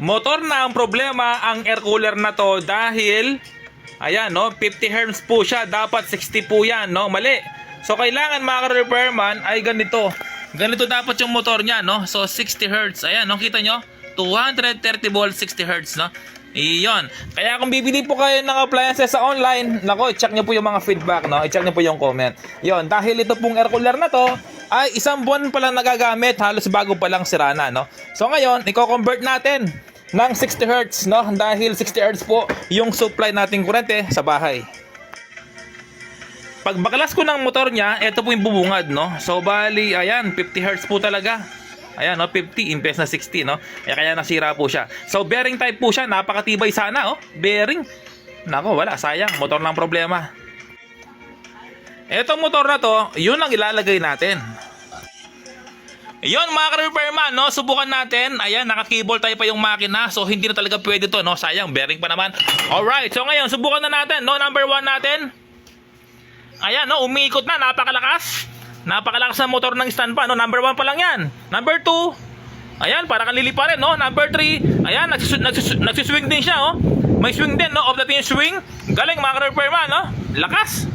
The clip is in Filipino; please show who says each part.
Speaker 1: Motor na ang problema ang air cooler na to dahil ayan no, 50 Hz po siya, dapat 60 po yan no, mali. So kailangan mga repairman ay ganito. Ganito dapat yung motor niya no. So 60 Hz. Ayan no, kita nyo? 230 volts 60 Hz no. Iyon. Kaya kung bibili po kayo ng appliances sa online, nako, i-check nyo po yung mga feedback no. I-check nyo po yung comment. Iyon, dahil ito pong air cooler na to ay isang buwan pa lang nagagamit, halos bago pa lang sira na no. So ngayon, i-convert natin ng 60 Hz no, dahil 60 Hz po yung supply nating kurente sa bahay. Pag bakalas ko ng motor niya, ito po yung bubungad no. So bali, ayan, 50 Hz po talaga. Ayan no, 50 imbes na 60 no. Kaya nasira po siya. So bearing type po siya, napakatibay sana oh. Bearing. Nako, wala, sayang, motor ng problema. Etong motor na to, yun ang ilalagay natin. Yun mga ka-repairman, no? Subukan natin. Ayan, naka-cable tie pa yung makina. So hindi na talaga pwede to, no? Sayang, bearing pa naman. Alright, so ngayon, subukan na natin, no? Number 1 natin. Ayan, no? Umiikot na, napakalakas. Napakalakas na motor ng stand pa, no? Number 1 pa lang yan. Number 2. Ayan, para kang lilipa rin, no? Number 3. Ayan, nagsiswing din siya, oh. May swing din, no? Off natin yung swing. Galing mga ka-repairman, no? Lakas.